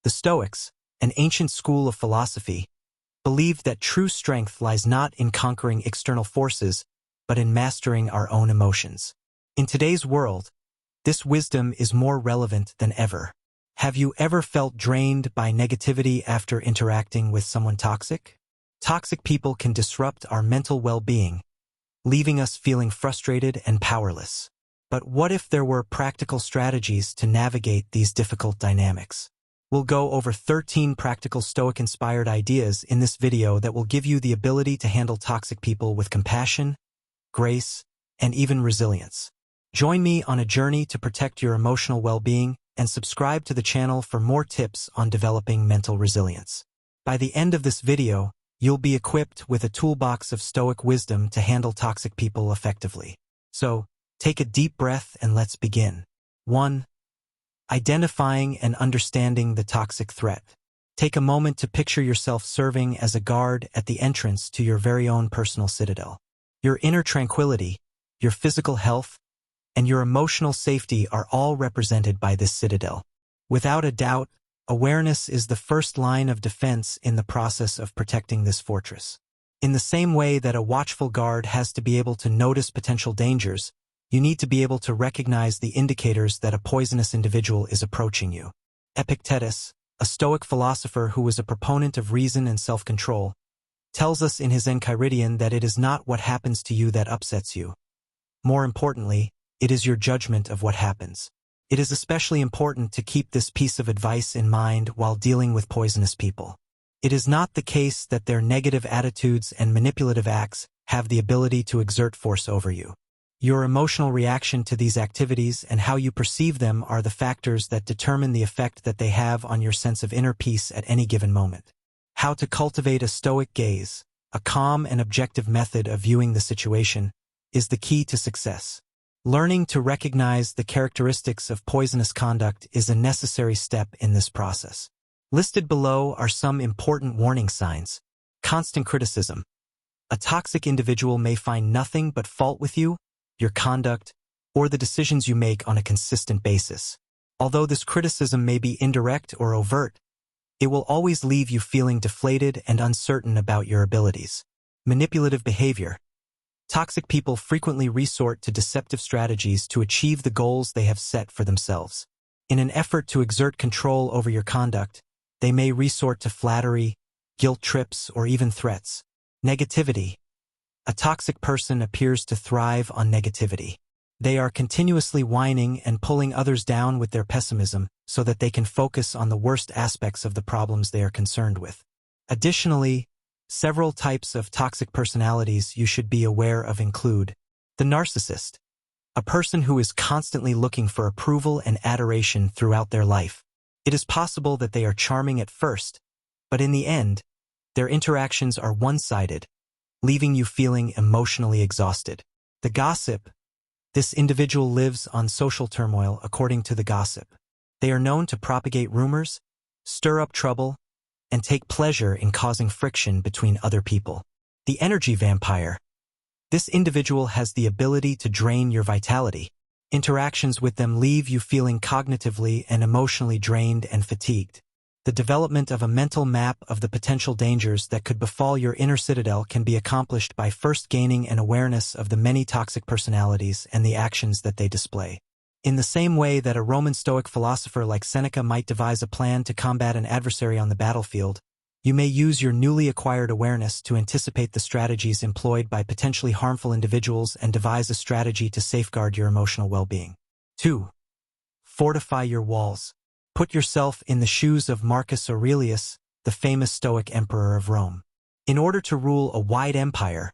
The Stoics, an ancient school of philosophy, believed that true strength lies not in conquering external forces, but in mastering our own emotions. In today's world, this wisdom is more relevant than ever. Have you ever felt drained by negativity after interacting with someone toxic? Toxic people can disrupt our mental well-being, leaving us feeling frustrated and powerless. But what if there were practical strategies to navigate these difficult dynamics? We'll go over 13 practical Stoic-inspired ideas in this video that will give you the ability to handle toxic people with compassion, grace, and even resilience. Join me on a journey to protect your emotional well-being and subscribe to the channel for more tips on developing mental resilience. By the end of this video, you'll be equipped with a toolbox of Stoic wisdom to handle toxic people effectively. So, take a deep breath and let's begin. 1. Identifying and understanding the toxic threat. Take a moment to picture yourself serving as a guard at the entrance to your very own personal citadel. Your inner tranquility, your physical health, and your emotional safety are all represented by this citadel. Without a doubt, awareness is the first line of defense in the process of protecting this fortress. In the same way that a watchful guard has to be able to notice potential dangers, you need to be able to recognize the indicators that a poisonous individual is approaching you. Epictetus, a Stoic philosopher who was a proponent of reason and self-control, tells us in his Enchiridion that it is not what happens to you that upsets you. More importantly, it is your judgment of what happens. It is especially important to keep this piece of advice in mind while dealing with poisonous people. It is not the case that their negative attitudes and manipulative acts have the ability to exert force over you. Your emotional reaction to these activities and how you perceive them are the factors that determine the effect that they have on your sense of inner peace at any given moment. How to cultivate a Stoic gaze, a calm and objective method of viewing the situation, is the key to success. Learning to recognize the characteristics of poisonous conduct is a necessary step in this process. Listed below are some important warning signs. Constant criticism. A toxic individual may find nothing but fault with you, your conduct, or the decisions you make on a consistent basis. Although this criticism may be indirect or overt, it will always leave you feeling deflated and uncertain about your abilities. Manipulative behavior. Toxic people frequently resort to deceptive strategies to achieve the goals they have set for themselves. In an effort to exert control over your conduct, they may resort to flattery, guilt trips, or even threats. Negativity. A toxic person appears to thrive on negativity. They are continuously whining and pulling others down with their pessimism so that they can focus on the worst aspects of the problems they are concerned with. Additionally, several types of toxic personalities you should be aware of include the narcissist, a person who is constantly looking for approval and adoration throughout their life. It is possible that they are charming at first, but in the end, their interactions are one-sided, leaving you feeling emotionally exhausted. The gossip. This individual lives on social turmoil according to the gossip. They are known to propagate rumors, stir up trouble, and take pleasure in causing friction between other people. The energy vampire. This individual has the ability to drain your vitality. Interactions with them leave you feeling cognitively and emotionally drained and fatigued. The development of a mental map of the potential dangers that could befall your inner citadel can be accomplished by first gaining an awareness of the many toxic personalities and the actions that they display. In the same way that a Roman Stoic philosopher like Seneca might devise a plan to combat an adversary on the battlefield, you may use your newly acquired awareness to anticipate the strategies employed by potentially harmful individuals and devise a strategy to safeguard your emotional well-being. 2. Fortify your walls. Put yourself in the shoes of Marcus Aurelius, the famous Stoic emperor of Rome. In order to rule a wide empire,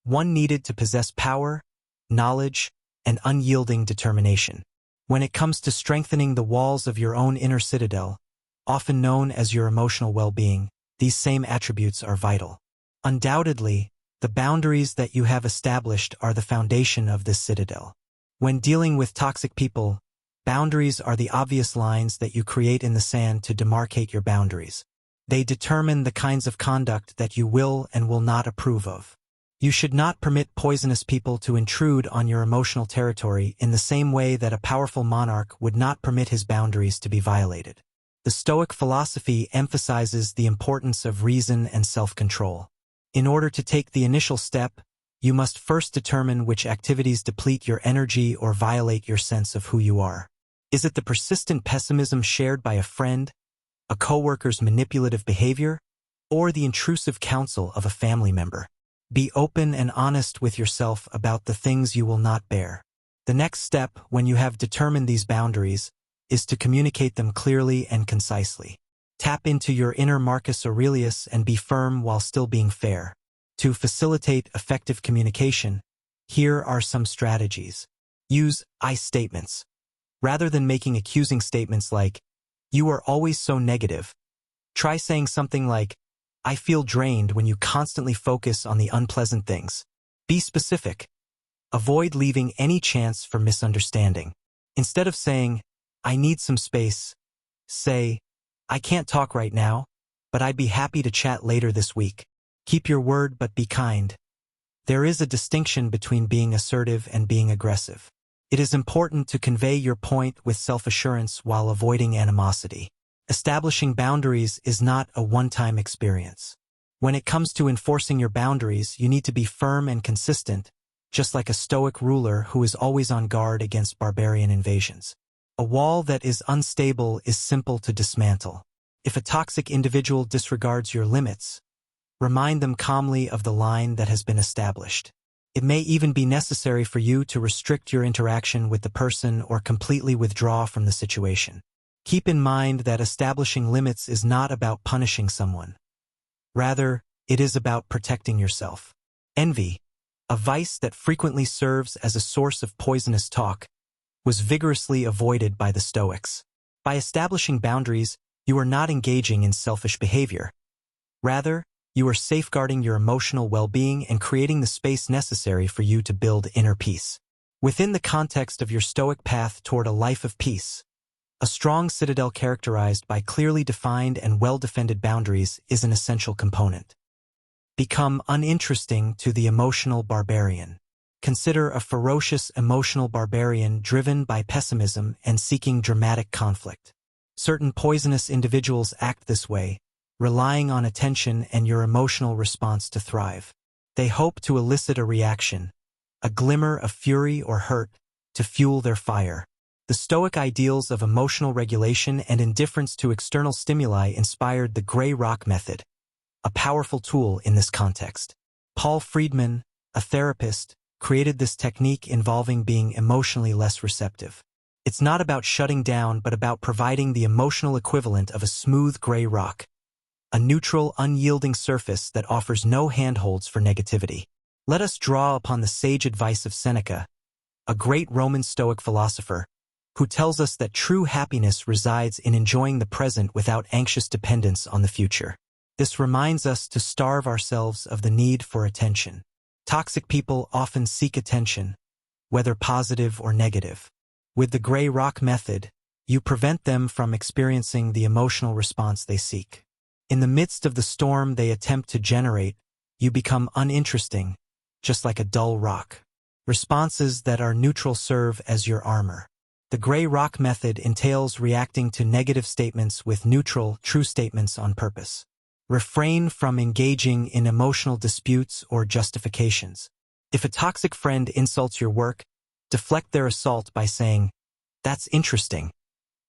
one needed to possess power, knowledge, and unyielding determination. When it comes to strengthening the walls of your own inner citadel, often known as your emotional well-being, these same attributes are vital. Undoubtedly, the boundaries that you have established are the foundation of this citadel. When dealing with toxic people, boundaries are the obvious lines that you create in the sand to demarcate your boundaries. They determine the kinds of conduct that you will and will not approve of. You should not permit poisonous people to intrude on your emotional territory in the same way that a powerful monarch would not permit his boundaries to be violated. The Stoic philosophy emphasizes the importance of reason and self-control. In order to take the initial step, you must first determine which activities deplete your energy or violate your sense of who you are. Is it the persistent pessimism shared by a friend, a coworker's manipulative behavior, or the intrusive counsel of a family member? Be open and honest with yourself about the things you will not bear. The next step, when you have determined these boundaries, is to communicate them clearly and concisely. Tap into your inner Marcus Aurelius and be firm while still being fair. To facilitate effective communication, here are some strategies. Use I statements. Rather than making accusing statements like, "You are always so negative," try saying something like, "I feel drained," when you constantly focus on the unpleasant things. Be specific. Avoid leaving any chance for misunderstanding. Instead of saying, "I need some space," say, "I can't talk right now, but I'd be happy to chat later this week." Keep your word but be kind. There is a distinction between being assertive and being aggressive. It is important to convey your point with self-assurance while avoiding animosity. Establishing boundaries is not a one-time experience. When it comes to enforcing your boundaries, you need to be firm and consistent, just like a Stoic ruler who is always on guard against barbarian invasions. A wall that is unstable is simple to dismantle. If a toxic individual disregards your limits, remind them calmly of the line that has been established. It may even be necessary for you to restrict your interaction with the person or completely withdraw from the situation. Keep in mind that establishing limits is not about punishing someone. Rather, it is about protecting yourself. Envy, a vice that frequently serves as a source of poisonous talk, was vigorously avoided by the Stoics. By establishing boundaries, you are not engaging in selfish behavior. Rather, you are safeguarding your emotional well-being and creating the space necessary for you to build inner peace. Within the context of your Stoic path toward a life of peace, a strong citadel characterized by clearly defined and well-defended boundaries is an essential component. Become uninteresting to the emotional barbarian. Consider a ferocious emotional barbarian driven by pessimism and seeking dramatic conflict. Certain poisonous individuals act this way, relying on attention and your emotional response to thrive. They hope to elicit a reaction, a glimmer of fury or hurt, to fuel their fire. The Stoic ideals of emotional regulation and indifference to external stimuli inspired the gray rock method, a powerful tool in this context. Paul Friedman, a therapist, created this technique involving being emotionally less receptive. It's not about shutting down but about providing the emotional equivalent of a smooth gray rock, a neutral, unyielding surface that offers no handholds for negativity. Let us draw upon the sage advice of Seneca, a great Roman Stoic philosopher, who tells us that true happiness resides in enjoying the present without anxious dependence on the future. This reminds us to starve ourselves of the need for attention. Toxic people often seek attention, whether positive or negative. With the gray rock method, you prevent them from experiencing the emotional response they seek. In the midst of the storm they attempt to generate, you become uninteresting, just like a dull rock. Responses that are neutral serve as your armor. The gray rock method entails reacting to negative statements with neutral, true statements on purpose. Refrain from engaging in emotional disputes or justifications. If a toxic friend insults your work, deflect their assault by saying, "That's interesting,"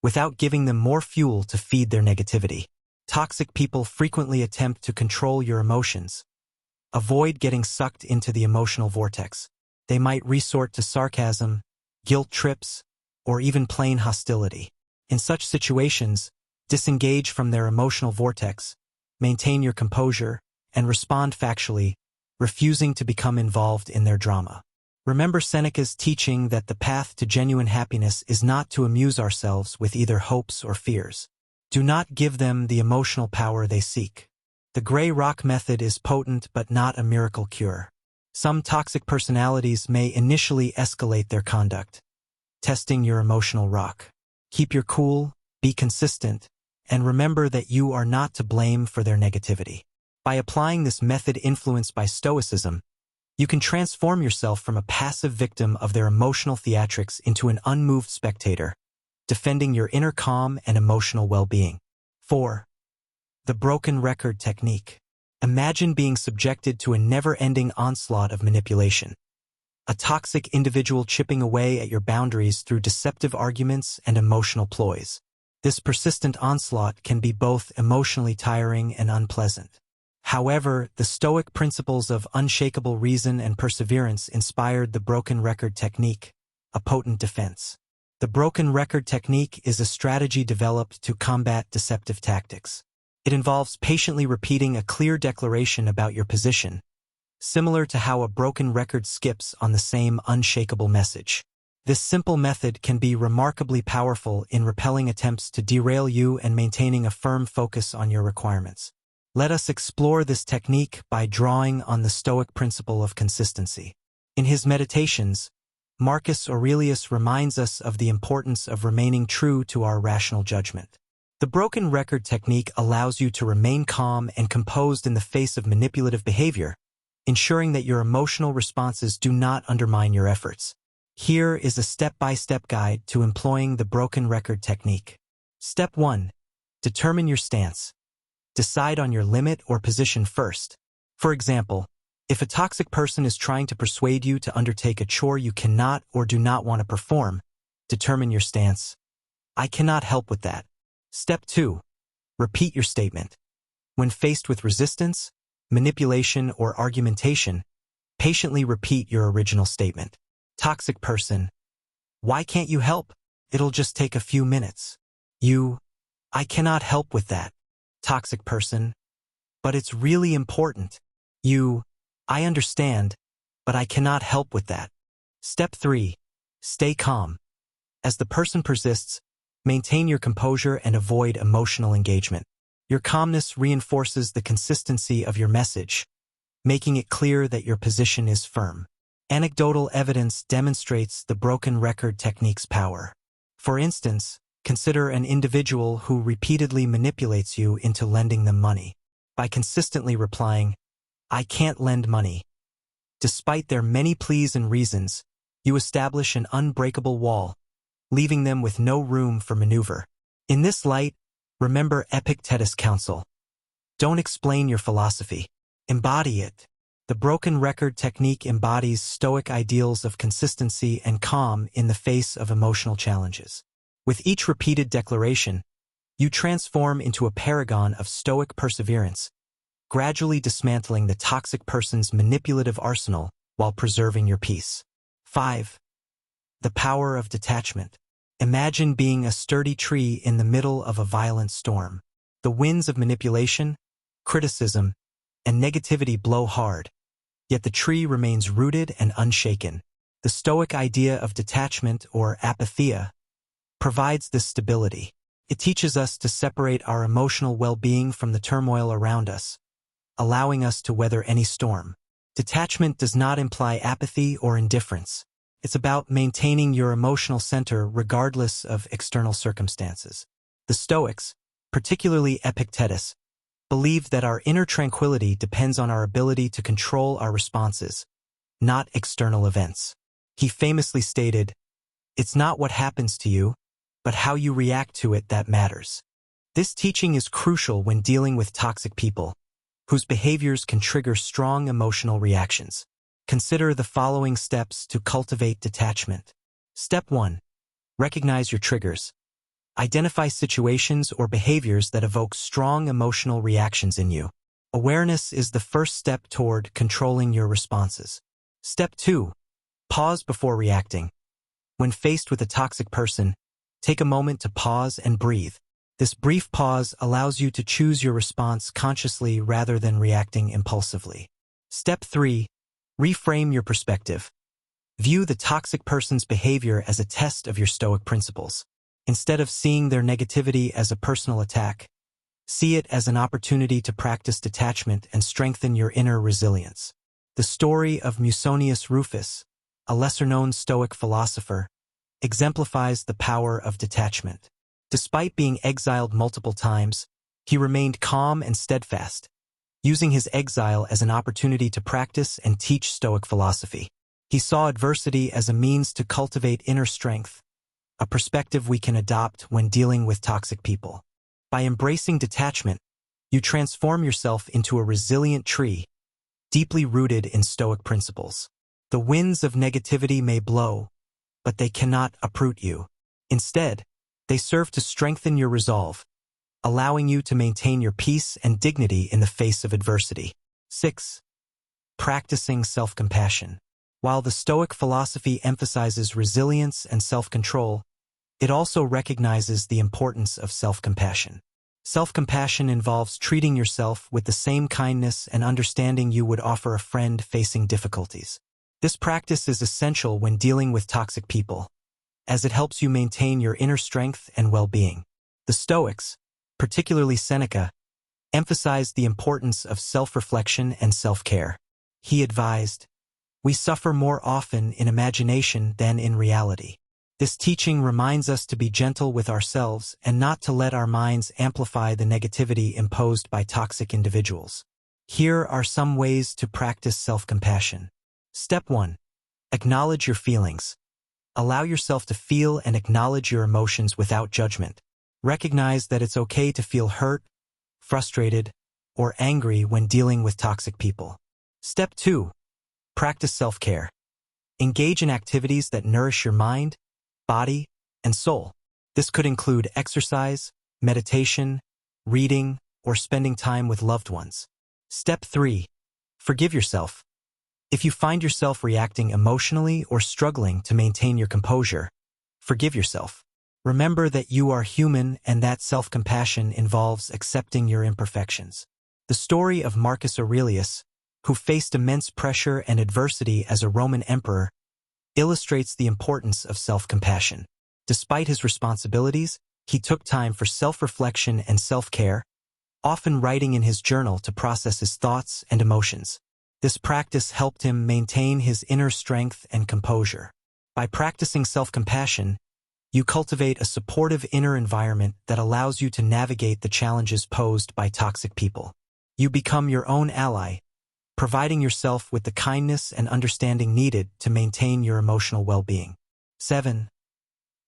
without giving them more fuel to feed their negativity. Toxic people frequently attempt to control your emotions. Avoid getting sucked into the emotional vortex. They might resort to sarcasm, guilt trips, or even plain hostility. In such situations, disengage from their emotional vortex, maintain your composure, and respond factually, refusing to become involved in their drama. Remember Seneca's teaching that the path to genuine happiness is not to amuse ourselves with either hopes or fears. Do not give them the emotional power they seek. The gray rock method is potent but not a miracle cure. Some toxic personalities may initially escalate their conduct, testing your emotional rock. Keep your cool, be consistent, and remember that you are not to blame for their negativity. By applying this method influenced by Stoicism, you can transform yourself from a passive victim of their emotional theatrics into an unmoved spectator, defending your inner calm and emotional well-being. 4. The broken record technique. Imagine being subjected to a never-ending onslaught of manipulation. A toxic individual chipping away at your boundaries through deceptive arguments and emotional ploys. This persistent onslaught can be both emotionally tiring and unpleasant. However, the Stoic principles of unshakable reason and perseverance inspired the broken record technique, a potent defense. The broken record technique is a strategy developed to combat deceptive tactics. It involves patiently repeating a clear declaration about your position, similar to how a broken record skips on the same unshakable message. This simple method can be remarkably powerful in repelling attempts to derail you and maintaining a firm focus on your requirements. Let us explore this technique by drawing on the Stoic principle of consistency. In his Meditations, Marcus Aurelius reminds us of the importance of remaining true to our rational judgment. The broken record technique allows you to remain calm and composed in the face of manipulative behavior, ensuring that your emotional responses do not undermine your efforts. Here is a step-by-step guide to employing the broken record technique. Step 1. Determine your stance. Decide on your limit or position first. For example, if a toxic person is trying to persuade you to undertake a chore you cannot or do not want to perform, determine your stance. I cannot help with that. Step 2. Repeat your statement. When faced with resistance, manipulation, or argumentation, patiently repeat your original statement. Toxic person. Why can't you help? It'll just take a few minutes. I cannot help with that. Toxic person. But it's really important. I understand, but I cannot help with that. Step 3. Stay calm. As the person persists, maintain your composure and avoid emotional engagement. Your calmness reinforces the consistency of your message, making it clear that your position is firm. Anecdotal evidence demonstrates the broken record technique's power. For instance, consider an individual who repeatedly manipulates you into lending them money. By consistently replying, I can't lend money. Despite their many pleas and reasons, you establish an unbreakable wall, leaving them with no room for maneuver. In this light, remember Epictetus' counsel. Don't explain your philosophy. Embody it. The broken record technique embodies Stoic ideals of consistency and calm in the face of emotional challenges. With each repeated declaration, you transform into a paragon of Stoic perseverance, gradually dismantling the toxic person's manipulative arsenal while preserving your peace. 5. The power of detachment. Imagine being a sturdy tree in the middle of a violent storm. The winds of manipulation, criticism, and negativity blow hard, yet the tree remains rooted and unshaken. The Stoic idea of detachment, or apatheia, provides this stability. It teaches us to separate our emotional well-being from the turmoil around us, allowing us to weather any storm. Detachment does not imply apathy or indifference. It's about maintaining your emotional center regardless of external circumstances. The Stoics, particularly Epictetus, believed that our inner tranquility depends on our ability to control our responses, not external events. He famously stated, "It's not what happens to you, but how you react to it that matters." This teaching is crucial when dealing with toxic people, whose behaviors can trigger strong emotional reactions. Consider the following steps to cultivate detachment. Step 1. Recognize your triggers. Identify situations or behaviors that evoke strong emotional reactions in you. Awareness is the first step toward controlling your responses. Step 2. Pause before reacting. When faced with a toxic person, take a moment to pause and breathe. This brief pause allows you to choose your response consciously rather than reacting impulsively. Step 3. Reframe your perspective. View the toxic person's behavior as a test of your Stoic principles. Instead of seeing their negativity as a personal attack, see it as an opportunity to practice detachment and strengthen your inner resilience. The story of Musonius Rufus, a lesser-known Stoic philosopher, exemplifies the power of detachment. Despite being exiled multiple times, he remained calm and steadfast, using his exile as an opportunity to practice and teach Stoic philosophy. He saw adversity as a means to cultivate inner strength, a perspective we can adopt when dealing with toxic people. By embracing detachment, you transform yourself into a resilient tree, deeply rooted in Stoic principles. The winds of negativity may blow, but they cannot uproot you. Instead, they serve to strengthen your resolve, allowing you to maintain your peace and dignity in the face of adversity. 6. Practicing self-compassion. While the Stoic philosophy emphasizes resilience and self-control, it also recognizes the importance of self-compassion. Self-compassion involves treating yourself with the same kindness and understanding you would offer a friend facing difficulties. This practice is essential when dealing with toxic people, as it helps you maintain your inner strength and well-being. The Stoics, particularly Seneca, emphasized the importance of self-reflection and self-care. He advised, "We suffer more often in imagination than in reality." This teaching reminds us to be gentle with ourselves and not to let our minds amplify the negativity imposed by toxic individuals. Here are some ways to practice self-compassion. Step 1. Acknowledge your feelings. Allow yourself to feel and acknowledge your emotions without judgment. Recognize that it's okay to feel hurt, frustrated, or angry when dealing with toxic people. Step 2. Practice self-care. Engage in activities that nourish your mind, body, and soul. This could include exercise, meditation, reading, or spending time with loved ones. Step 3. Forgive yourself. If you find yourself reacting emotionally or struggling to maintain your composure, forgive yourself. Remember that you are human and that self-compassion involves accepting your imperfections. The story of Marcus Aurelius, who faced immense pressure and adversity as a Roman emperor, illustrates the importance of self-compassion. Despite his responsibilities, he took time for self-reflection and self-care, often writing in his journal to process his thoughts and emotions. This practice helped him maintain his inner strength and composure. By practicing self-compassion, you cultivate a supportive inner environment that allows you to navigate the challenges posed by toxic people. You become your own ally, providing yourself with the kindness and understanding needed to maintain your emotional well-being. 7.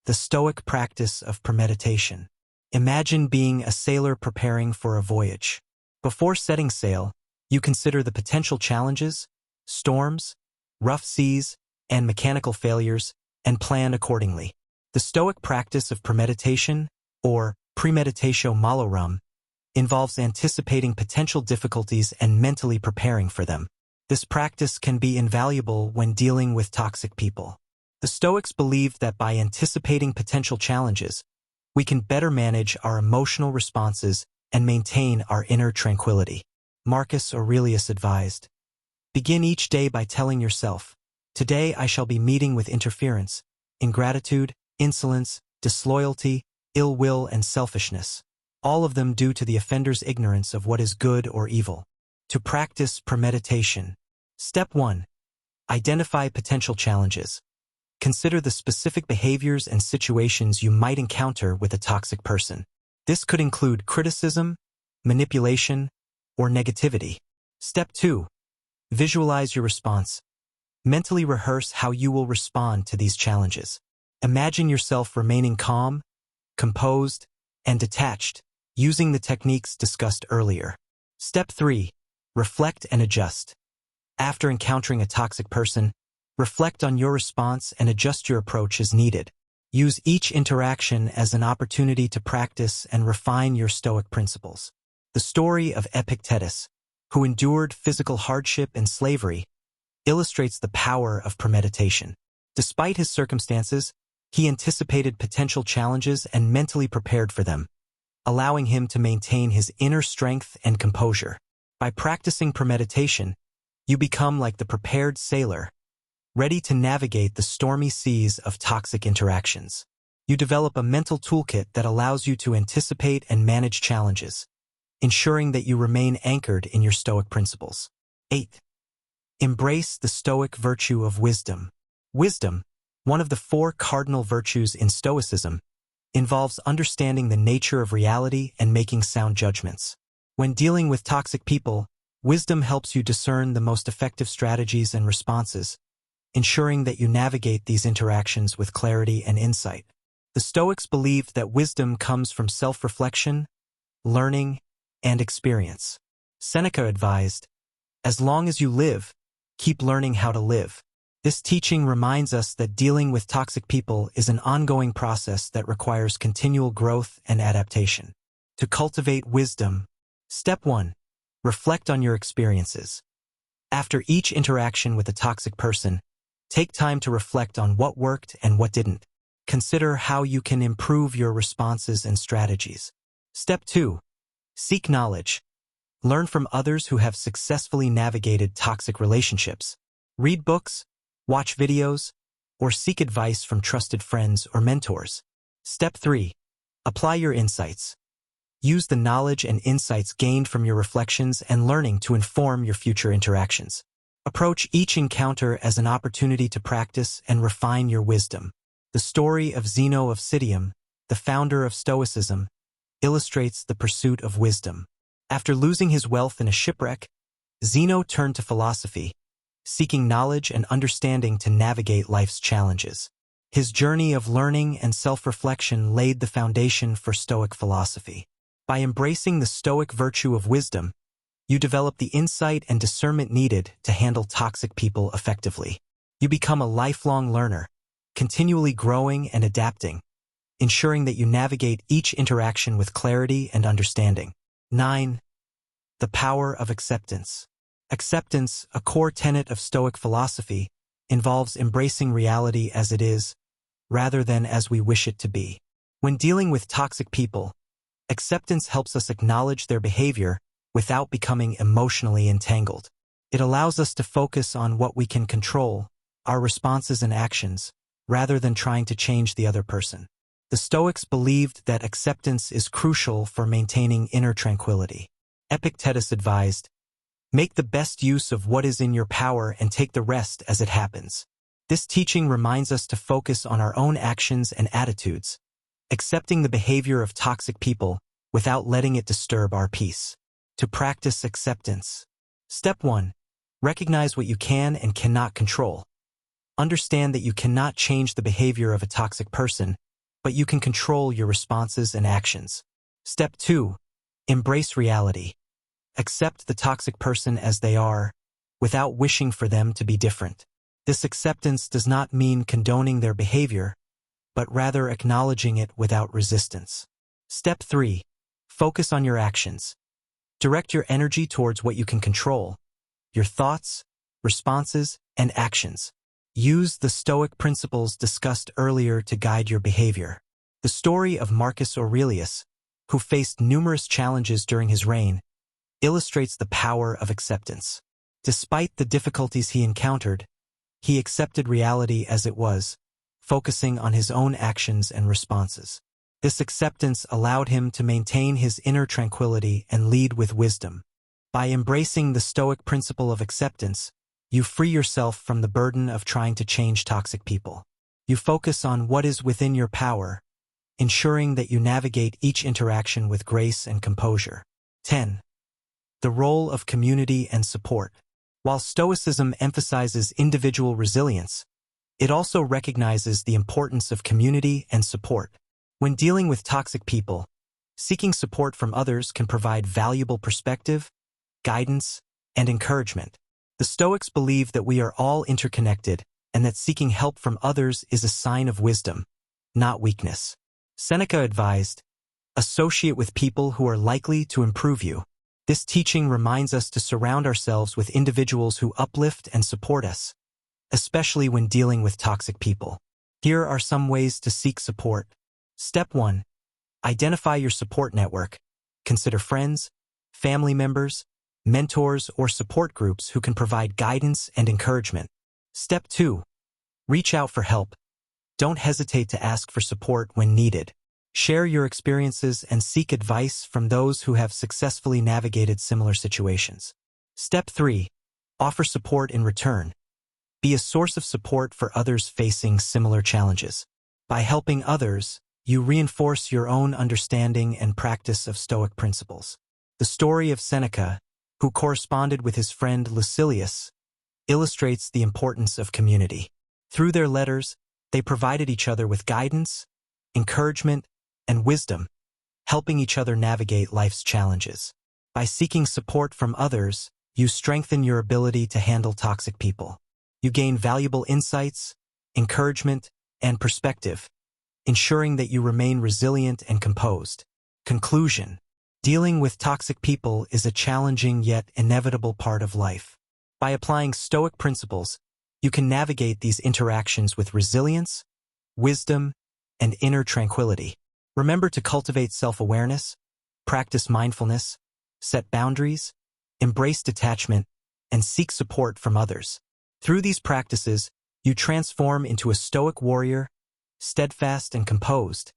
The Stoic practice of premeditation. Imagine being a sailor preparing for a voyage. Before setting sail, you consider the potential challenges, storms, rough seas, and mechanical failures, and plan accordingly. The Stoic practice of premeditation, or premeditatio malorum, involves anticipating potential difficulties and mentally preparing for them. This practice can be invaluable when dealing with toxic people. The Stoics believed that by anticipating potential challenges, we can better manage our emotional responses and maintain our inner tranquility. Marcus Aurelius advised, "Begin each day by telling yourself, 'Today I shall be meeting with interference, ingratitude, insolence, disloyalty, ill will, and selfishness, all of them due to the offender's ignorance of what is good or evil.'" To practice premeditation. Step 1. Identify potential challenges. Consider the specific behaviors and situations you might encounter with a toxic person. This could include criticism, manipulation, or negativity. Step 2. Visualize your response. Mentally rehearse how you will respond to these challenges. Imagine yourself remaining calm, composed, and detached, using the techniques discussed earlier. Step 3. Reflect and adjust. After encountering a toxic person, reflect on your response and adjust your approach as needed. Use each interaction as an opportunity to practice and refine your Stoic principles. The story of Epictetus, who endured physical hardship and slavery, illustrates the power of premeditation. Despite his circumstances, he anticipated potential challenges and mentally prepared for them, allowing him to maintain his inner strength and composure. By practicing premeditation, you become like the prepared sailor, ready to navigate the stormy seas of toxic interactions. You develop a mental toolkit that allows you to anticipate and manage challenges, ensuring that you remain anchored in your Stoic principles. 8. Embrace the Stoic virtue of wisdom. Wisdom, one of the 4 cardinal virtues in Stoicism, involves understanding the nature of reality and making sound judgments. When dealing with toxic people, wisdom helps you discern the most effective strategies and responses, ensuring that you navigate these interactions with clarity and insight. The Stoics believed that wisdom comes from self-reflection, learning, and experience. Seneca advised, "As long as you live, keep learning how to live." This teaching reminds us that dealing with toxic people is an ongoing process that requires continual growth and adaptation. To cultivate wisdom, Step 1. Reflect on your experiences. After each interaction with a toxic person, take time to reflect on what worked and what didn't. Consider how you can improve your responses and strategies. Step 2. Seek knowledge. Learn from others who have successfully navigated toxic relationships. Read books, watch videos, or seek advice from trusted friends or mentors. Step 3. Apply your insights. Use the knowledge and insights gained from your reflections and learning to inform your future interactions. Approach each encounter as an opportunity to practice and refine your wisdom. The story of Zeno of Citium, the founder of Stoicism, illustrates the pursuit of wisdom. After losing his wealth in a shipwreck, Zeno turned to philosophy, seeking knowledge and understanding to navigate life's challenges. His journey of learning and self-reflection laid the foundation for Stoic philosophy. By embracing the Stoic virtue of wisdom, you develop the insight and discernment needed to handle toxic people effectively. You become a lifelong learner, continually growing and adapting, ensuring that you navigate each interaction with clarity and understanding. 9. The power of acceptance. Acceptance, a core tenet of Stoic philosophy, involves embracing reality as it is, rather than as we wish it to be. When dealing with toxic people, acceptance helps us acknowledge their behavior without becoming emotionally entangled. It allows us to focus on what we can control, our responses and actions, rather than trying to change the other person. The Stoics believed that acceptance is crucial for maintaining inner tranquility. Epictetus advised, "Make the best use of what is in your power and take the rest as it happens." This teaching reminds us to focus on our own actions and attitudes, accepting the behavior of toxic people without letting it disturb our peace. To practice acceptance. Step 1. Recognize what you can and cannot control. Understand that you cannot change the behavior of a toxic person, but you can control your responses and actions. Step 2. Embrace reality. Accept the toxic person as they are, without wishing for them to be different. This acceptance does not mean condoning their behavior, but rather acknowledging it without resistance. Step 3. Focus on your actions. Direct your energy towards what you can control, your thoughts, responses, and actions. Use the Stoic principles discussed earlier to guide your behavior. The story of Marcus Aurelius, who faced numerous challenges during his reign, illustrates the power of acceptance. Despite the difficulties he encountered, he accepted reality as it was, focusing on his own actions and responses. This acceptance allowed him to maintain his inner tranquility and lead with wisdom. By embracing the Stoic principle of acceptance, you free yourself from the burden of trying to change toxic people. You focus on what is within your power, ensuring that you navigate each interaction with grace and composure. 10. The role of community and support. While Stoicism emphasizes individual resilience, it also recognizes the importance of community and support. When dealing with toxic people, seeking support from others can provide valuable perspective, guidance, and encouragement. The Stoics believe that we are all interconnected and that seeking help from others is a sign of wisdom, not weakness. Seneca advised, "Associate with people who are likely to improve you." This teaching reminds us to surround ourselves with individuals who uplift and support us, especially when dealing with toxic people. Here are some ways to seek support. Step 1. Identify your support network. Consider friends, family members, mentors, or support groups who can provide guidance and encouragement. Step 2. Reach out for help. Don't hesitate to ask for support when needed. Share your experiences and seek advice from those who have successfully navigated similar situations. Step 3. Offer support in return. Be a source of support for others facing similar challenges. By helping others, you reinforce your own understanding and practice of Stoic principles. The story of Seneca, who corresponded with his friend Lucilius, illustrates the importance of community. Through their letters, they provided each other with guidance, encouragement, and wisdom, helping each other navigate life's challenges. By seeking support from others, you strengthen your ability to handle toxic people. You gain valuable insights, encouragement, and perspective, ensuring that you remain resilient and composed. Conclusion: dealing with toxic people is a challenging yet inevitable part of life. By applying Stoic principles, you can navigate these interactions with resilience, wisdom, and inner tranquility. Remember to cultivate self-awareness, practice mindfulness, set boundaries, embrace detachment, and seek support from others. Through these practices, you transform into a Stoic warrior, steadfast and composed,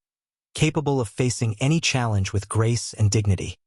capable of facing any challenge with grace and dignity.